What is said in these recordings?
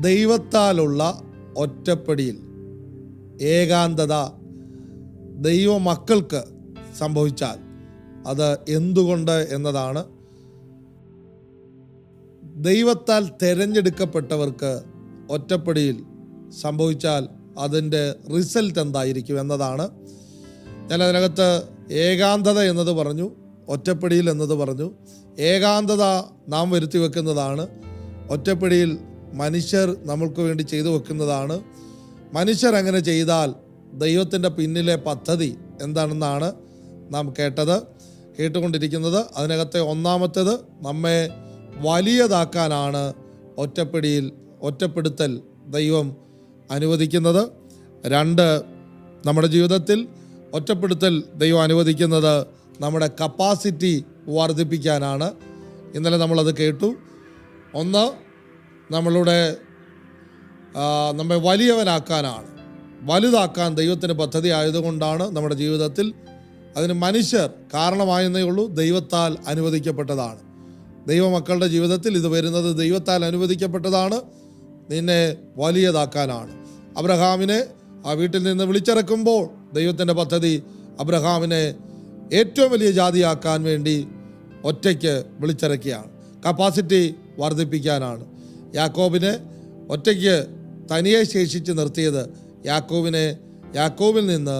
ദൈവത്താലുള്ള ഒറ്റപ്പെടിയിൽ ഏകാന്തത ദൈവമക്കൾക്ക് സംഭവിച്ചാൽ അത് എന്തുകൊണ്ട് എന്നതാണ്. ദൈവത്താൽ തിരഞ്ഞെടുക്കപ്പെട്ടവർക്ക് ഒറ്റപ്പെടിയിൽ സംഭവിച്ചാൽ അതിൻ്റെ റിസൾട്ട് എന്തായിരിക്കും എന്നതാണ്. ഞാൻ അതിനകത്ത് ഏകാന്തത എന്നത് പറഞ്ഞു, ഒറ്റപ്പെടിയിൽ എന്നത് പറഞ്ഞു. ഏകാന്തത നാം വരുത്തി വെക്കുന്നതാണ്. ഒറ്റപ്പെടിയിൽ മനുഷ്യർ നമ്മൾക്ക് വേണ്ടി ചെയ്തു വെക്കുന്നതാണ്. മനുഷ്യർ അങ്ങനെ ചെയ്താൽ ദൈവത്തിൻ്റെ പിന്നിലെ പദ്ധതി എന്താണെന്നാണ് നാം കേട്ടുകൊണ്ടിരിക്കുന്നത്. അതിനകത്തെ ഒന്നാമത്തേത് നമ്മെ വലിയതാക്കാനാണ് ഒറ്റപ്പെടുത്തൽ ദൈവം അനുവദിക്കുന്നത്. രണ്ട്, നമ്മുടെ ജീവിതത്തിൽ ഒറ്റപ്പെടുത്തൽ ദൈവം അനുവദിക്കുന്നത് നമ്മുടെ കപ്പാസിറ്റി വർദ്ധിപ്പിക്കാനാണ്. ഇന്നലെ നമ്മളത് കേട്ടു. ഒന്ന്, നമ്മെ വലിയവനാക്കാനാണ്, വലുതാക്കാൻ ദൈവത്തിന് പദ്ധതി ആയതുകൊണ്ടാണ് നമ്മുടെ ജീവിതത്തിൽ. അതിന് മനുഷ്യർ കാരണമായെന്നേ ഉള്ളൂ, ദൈവത്താൽ അനുവദിക്കപ്പെട്ടതാണ്. ദൈവമക്കളുടെ ജീവിതത്തിൽ ഇത് വരുന്നത് ദൈവത്താൽ അനുവദിക്കപ്പെട്ടതാണ്. നിന്നെ വലിയതാക്കാനാണ്. അബ്രഹാമിനെ ആ വീട്ടിൽ നിന്ന് വിളിച്ചിറക്കുമ്പോൾ ദൈവത്തിൻ്റെ പദ്ധതി അബ്രഹാമിനെ ഏറ്റവും വലിയ ജാതിയാക്കാൻ വേണ്ടി ഒറ്റയ്ക്ക് വിളിച്ചിറക്കിയാണ്. കപ്പാസിറ്റി വർദ്ധിപ്പിക്കാനാണ്. യാക്കോബിനെ ഒറ്റയ്ക്ക് തനിയെ ശേഷിച്ച് നിർത്തിയത് യാക്കോബിൽ നിന്ന്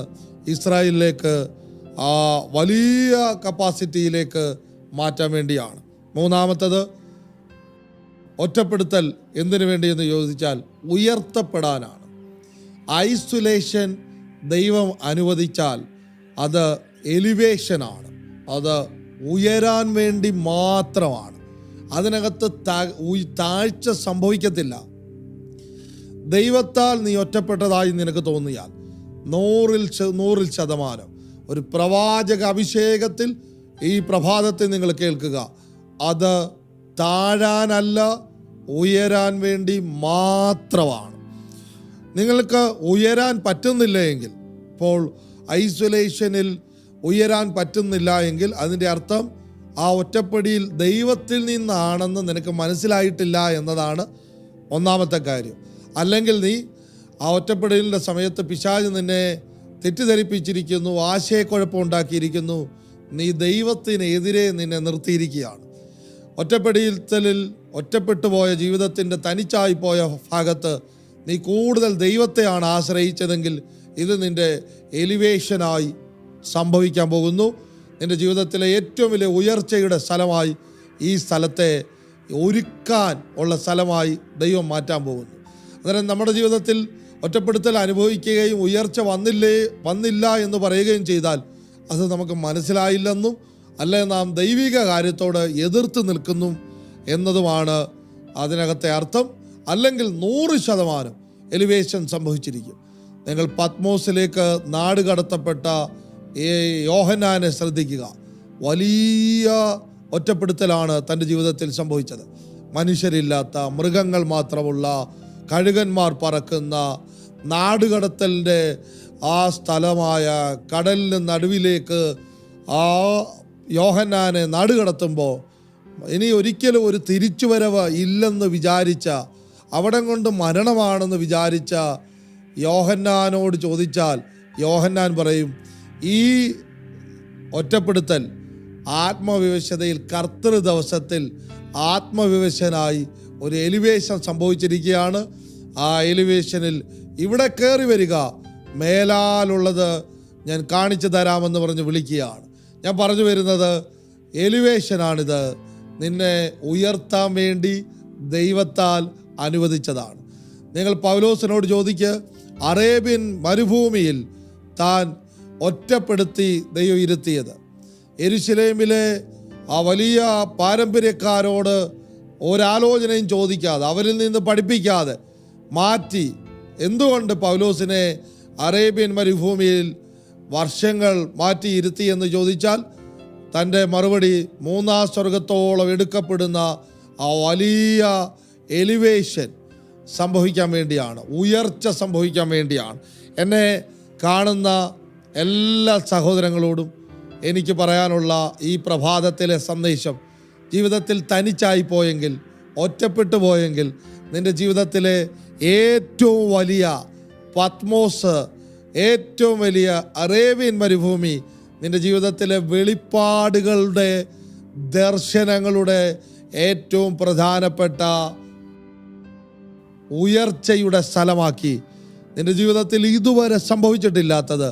ഇസ്രായേലിലേക്ക് ആ വലിയ കപ്പാസിറ്റിയിലേക്ക് മാറ്റാൻ വേണ്ടിയാണ്. മൂന്നാമത്തത് ഒറ്റപ്പെടുത്തൽ എന്തിനു വേണ്ടിയെന്ന് ചോദിച്ചാൽ ഉയർത്തപ്പെടാനാണ്. ഐസൊലേഷൻ ദൈവം അനുവദിച്ചാൽ അത് എലിവേഷനാണ്, അത് ഉയരാൻ വേണ്ടി മാത്രമാണ്. അതിനകത്ത് താഴ്ച സംഭവിക്കത്തില്ല. ദൈവത്താൽ നീ ഒറ്റപ്പെട്ടതായി നിനക്ക് തോന്നിയാൽ 100% ഒരു പ്രവാചക അഭിഷേകത്തിൽ ഈ പ്രഭാതത്തിൽ നിങ്ങൾ കേൾക്കുക, അത് താഴാനല്ല, ഉയരാൻ വേണ്ടി മാത്രമാണ്. നിങ്ങൾക്ക് ഉയരാൻ പറ്റുന്നില്ല എങ്കിൽ, ഇപ്പോൾ ഐസൊലേഷനിൽ ഉയരാൻ പറ്റുന്നില്ല എങ്കിൽ അതിൻ്റെ അർത്ഥം ആ ഒറ്റപ്പെടിയിൽ ദൈവത്തിൽ നിന്നാണെന്ന് നിനക്ക് മനസ്സിലായിട്ടില്ല എന്നതാണ് ഒന്നാമത്തെ കാര്യം. അല്ലെങ്കിൽ നീ ആ ഒറ്റപ്പെടലിൻ്റെ സമയത്ത് പിശാച് നിന്നെ തെറ്റിദ്ധരിപ്പിച്ചിരിക്കുന്നു, ആശയക്കുഴപ്പം ഉണ്ടാക്കിയിരിക്കുന്നു, നീ ദൈവത്തിനെതിരെ നിന്നെ നിർത്തിയിരിക്കുകയാണ്. ഒറ്റപ്പെട്ടു പോയ ജീവിതത്തിൻ്റെ തനിച്ചായിപ്പോയ ഭാഗത്ത് നീ കൂടുതൽ ദൈവത്തെയാണ് ആശ്രയിച്ചതെങ്കിൽ ഇത് നിൻ്റെ എലിവേഷനായി സംഭവിക്കാൻ പോകുന്നു. നിൻ്റെ ജീവിതത്തിലെ ഏറ്റവും വലിയ ഉയർച്ചയുടെ സ്ഥലമായി ഈ സ്ഥലത്തെ ഒരുക്കാൻ ഉള്ള സ്ഥലമായി ദൈവം മാറ്റാൻ പോകുന്നു. അന്നേരം നമ്മുടെ ജീവിതത്തിൽ ഒറ്റപ്പെടുത്തൽ അനുഭവിക്കുകയും ഉയർച്ച വന്നില്ല എന്ന് പറയുകയും ചെയ്താൽ അത് നമുക്ക് മനസ്സിലായില്ലെന്നും അല്ലെ നാം ദൈവിക കാര്യത്തോട് എതിർത്ത് നിൽക്കുന്നു എന്നതുമാണ് അതിനകത്തെ അർത്ഥം. അല്ലെങ്കിൽ 100% എലിവേഷൻ സംഭവിച്ചിരിക്കും. നിങ്ങൾ പത്മോസിലേക്ക് നാടുകടത്തപ്പെട്ട യോഹന്നാനെ ശ്രദ്ധിക്കുക. വലിയ ഒറ്റപ്പെടുത്തലാണ് തൻ്റെ ജീവിതത്തിൽ സംഭവിച്ചത്. മനുഷ്യരില്ലാത്ത, മൃഗങ്ങൾ മാത്രമുള്ള, കഴുകന്മാർ പറക്കുന്ന നാടുകടത്തലിൻ്റെ ആ സ്ഥലമായ കടലിന് നടുവിലേക്ക് ആ യോഹന്നാനെ നാടുകടത്തുമ്പോൾ ഇനി ഒരിക്കലും ഒരു തിരിച്ചുവരവ് ഇല്ലെന്ന് വിചാരിച്ച, അവിടം കൊണ്ട് മരണമാണെന്ന് വിചാരിച്ച യോഹന്നാനോട് ചോദിച്ചാൽ യോഹന്നാൻ പറയും, ഈ ഒറ്റപ്പെടുത്തൽ ആത്മവിവശതയിൽ കർത്തൃ ദിവസത്തിൽ ആത്മവിവശനായി ഒരു എലിവേഷൻ സംഭവിച്ചിരിക്കുകയാണ്. ആ എലിവേഷനിൽ ഇവിടെ കയറി വരിക, മേലാലുള്ളത് ഞാൻ കാണിച്ചു തരാമെന്ന് പറഞ്ഞ് വിളിക്കുകയാണ്. ഞാൻ പറഞ്ഞു വരുന്നത് എലിവേഷനാണിത്. നിന്നെ ഉയർത്താൻ വേണ്ടി ദൈവത്താൽ അനുവദിച്ചതാണ്. നിങ്ങൾ പൗലോസിനോട് ചോദിക്കുക, അറേബ്യൻ മരുഭൂമിയിൽ താൻ ഒറ്റപ്പെടുത്തി ദൈവം ഇരുത്തിയത്, യെരുശലേമിലെ ആ വലിയ പാരമ്പര്യക്കാരോട് ഒരാലോചനയും ചോദിക്കാതെ, അവരിൽ നിന്ന് പഠിപ്പിക്കാതെ മാറ്റി എന്തുകൊണ്ട് പൗലോസിനെ അറേബ്യൻ മരുഭൂമിയിൽ വർഷങ്ങൾ മാറ്റി ഇരുത്തി എന്ന് ചോദിച്ചാൽ തൻ്റെ മറുപടി 3-ാം സ്വർഗത്തോളം എടുക്കപ്പെടുന്ന ആ വലിയ എലിവേഷൻ സംഭവിക്കാൻ വേണ്ടിയാണ്, ഉയർച്ച സംഭവിക്കാൻ വേണ്ടിയാണ്. എന്നെ കാണുന്ന എല്ലാ സഹോദരങ്ങളോടും എനിക്ക് പറയാനുള്ള ഈ പ്രഭാതത്തിലെ സന്ദേശം, ജീവിതത്തിൽ തനിച്ചായി പോയെങ്കിൽ, ഒറ്റപ്പെട്ടു പോയെങ്കിൽ നിൻ്റെ ജീവിതത്തിലെ ഏറ്റവും വലിയ പത്മോസ്, ഏറ്റവും വലിയ അറേബ്യൻ മരുഭൂമി, നിൻ്റെ ജീവിതത്തിലെ വെളിപ്പാടുകളുടെ, ദർശനങ്ങളുടെ ഏറ്റവും പ്രധാനപ്പെട്ട ഉയർച്ചയുടെ സ്ഥലമാക്കി, നിൻ്റെ ജീവിതത്തിൽ ഇതുവരെ സംഭവിച്ചിട്ടില്ലാത്തത്,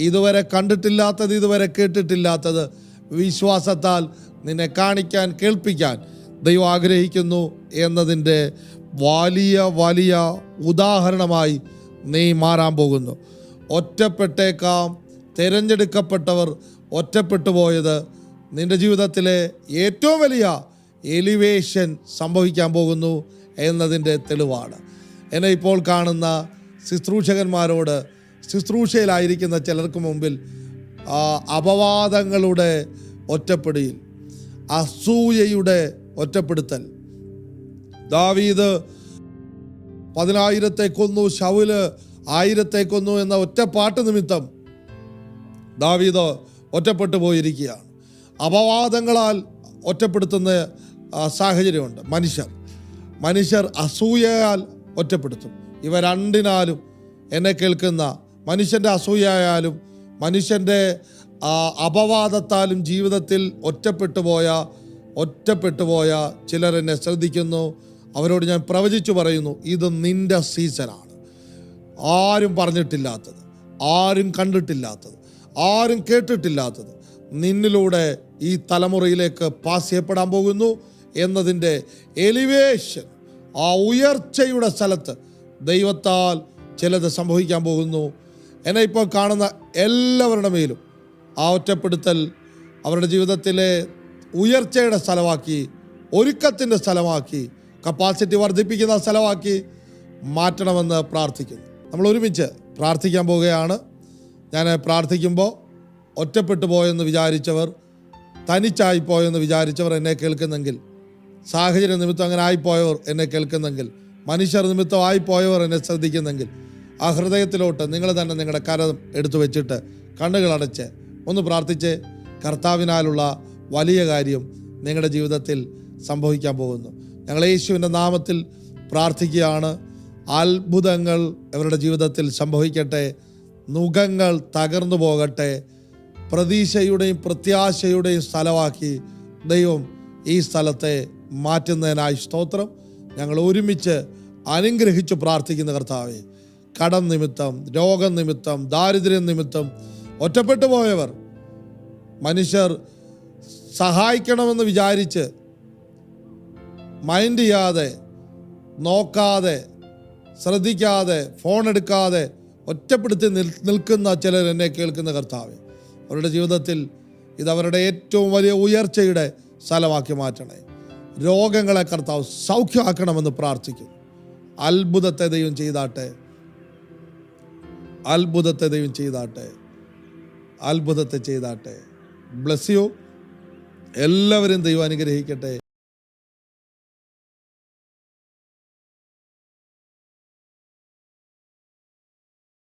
ഇതുവരെ കണ്ടിട്ടില്ലാത്തത്, ഇതുവരെ കേട്ടിട്ടില്ലാത്തത് വിശ്വാസത്താൽ നിന്നെ കാണിക്കാൻ, കേൾപ്പിക്കാൻ ദൈവം ആഗ്രഹിക്കുന്നു എന്നതിൻ്റെ വലിയ വലിയ ഉദാഹരണമായി നീ മാറാൻ പോകുന്നു. ഒറ്റപ്പെട്ടേക്കാം, തിരഞ്ഞെടുക്കപ്പെട്ടവർ ഒറ്റപ്പെട്ടു പോയത് നിൻ്റെ ജീവിതത്തിലെ ഏറ്റവും വലിയ എലിവേഷൻ സംഭവിക്കാൻ പോകുന്നു എന്നതിൻ്റെ തെളിവാണ്. എന്നെ ഇപ്പോൾ കാണുന്ന ശുശ്രൂഷകന്മാരോട്, ശുശ്രൂഷയിലായിരിക്കുന്ന ചിലർക്ക് മുമ്പിൽ അപവാദങ്ങളുടെ ഒറ്റപ്പെടൽ, അസൂയയുടെ ഒറ്റപ്പെടുത്തൽ. ദാവീദ് 10,000 കൊന്നു, ശൗല് 1000 കൊന്നു എന്ന ഒറ്റപ്പാട്ട് നിമിത്തം ദാവീദ് ഒറ്റപ്പെട്ടു പോയിരിക്കുകയാണ്. അപവാദങ്ങളാൽ ഒറ്റപ്പെടുത്തുന്ന സാഹചര്യമുണ്ട്. മനുഷ്യർ അസൂയയാൽ ഒറ്റപ്പെടുത്തും. ഇവ രണ്ടിനാലും എന്നെ കേൾക്കുന്ന മനുഷ്യൻ്റെ അസൂയയാലും മനുഷ്യൻ്റെ അപവാദത്താലും ജീവിതത്തിൽ ഒറ്റപ്പെട്ടു പോയ ചിലർ എന്നെ ശ്രദ്ധിക്കുന്നു. അവരോട് ഞാൻ പ്രവചിച്ചു പറയുന്നു, ഇത് നിൻ്റെ സീസണാണ്. ആരും പറഞ്ഞിട്ടില്ലാത്തത്, ആരും കണ്ടിട്ടില്ലാത്തത്, ആരും കേട്ടിട്ടില്ലാത്തത് നിന്നിലൂടെ ഈ തലമുറയിലേക്ക് പാസ് ചെയ്യപ്പെടാൻ പോകുന്നു എന്നതിൻ്റെ എലിവേഷൻ, ആ ഉയർച്ചയുടെ സ്ഥലത്ത് ദൈവത്താൽ ചിലത് സംഭവിക്കാൻ പോകുന്നു. എന്നെ ഇപ്പോൾ കാണുന്ന എല്ലാവരുടെ മേലും ആ ഒറ്റപ്പെടുത്തൽ അവരുടെ ജീവിതത്തിലെ ഉയർച്ചയുടെ സ്ഥലമാക്കി, ഒരുക്കത്തിൻ്റെ സ്ഥലമാക്കി, കപ്പാസിറ്റി വർദ്ധിപ്പിക്കുന്ന സ്ഥലമാക്കി മാറ്റണമെന്ന് പ്രാർത്ഥിക്കുന്നു. നമ്മൾ ഒരുമിച്ച് പ്രാർത്ഥിക്കാൻ പോവുകയാണ്. ഞാൻ പ്രാർത്ഥിക്കുമ്പോൾ ഒറ്റപ്പെട്ടു പോയെന്ന് വിചാരിച്ചവർ, തനിച്ചായിപ്പോയെന്ന് വിചാരിച്ചവർ എന്നെ കേൾക്കുന്നെങ്കിൽ, സാഹചര്യ നിമിത്തം അങ്ങനെ ആയിപ്പോയവർ എന്നെ കേൾക്കുന്നെങ്കിൽ, മനുഷ്യർ നിമിത്തം ആയിപ്പോയവർ എന്നെ ശ്രദ്ധിക്കുന്നെങ്കിൽ, ആ ഹൃദയത്തിലോട്ട് നിങ്ങൾ തന്നെ നിങ്ങളുടെ കരം എടുത്തു വെച്ചിട്ട് കണ്ണുകളടച്ച് ഒന്ന് പ്രാർത്ഥിച്ച്, കർത്താവിനാലുള്ള വലിയ കാര്യം നിങ്ങളുടെ ജീവിതത്തിൽ സംഭവിക്കാൻ പോകുന്നു. ഞങ്ങൾ യേശുവിൻ്റെ നാമത്തിൽ പ്രാർത്ഥിക്കുകയാണ്. അത്ഭുതങ്ങൾ അവരുടെ ജീവിതത്തിൽ സംഭവിക്കട്ടെ, നുകങ്ങൾ തകർന്നു പോകട്ടെ, പ്രതീക്ഷയുടെയും പ്രത്യാശയുടെയും സ്ഥലമാക്കി ദൈവം ഈ സ്ഥലത്തെ മാറ്റുന്നതിനായി സ്തോത്രം. ഞങ്ങൾ ഒരുമിച്ച് അനുഗ്രഹിച്ചു പ്രാർത്ഥിക്കുന്ന കർത്താവേ, കടം നിമിത്തം, രോഗം നിമിത്തം, ദാരിദ്ര്യം നിമിത്തം ഒറ്റപ്പെട്ടു പോയവർ, മനുഷ്യർ സഹായിക്കണമെന്ന് വിചാരിച്ച് മൈൻഡ് ചെയ്യാതെ, നോക്കാതെ, ശ്രദ്ധിക്കാതെ, ഫോൺ എടുക്കാതെ ഒറ്റപ്പെടുത്തി നിൽക്കുന്ന ചിലർ എന്നെ കേൾക്കുന്ന കർത്താവേ, അവരുടെ ജീവിതത്തിൽ ഇതവരുടെ ഏറ്റവും വലിയ ഉയർച്ചയുടെ സ്ഥലമാക്കി മാറ്റണേ. രോഗങ്ങളെ കർത്താവ് സൗഖ്യമാക്കണമെന്ന് പ്രാർത്ഥിക്കുന്നു. അത്ഭുതത്തെ ദൈവം ചെയ്താട്ടെ, അത്ഭുതത്തെ ദൈവം ചെയ്താട്ടെ, അത്ഭുതത്തെ ചെയ്താട്ടെ. Bless you. എല്ലാവരും ദൈവം അനുഗ്രഹിക്കട്ടെ.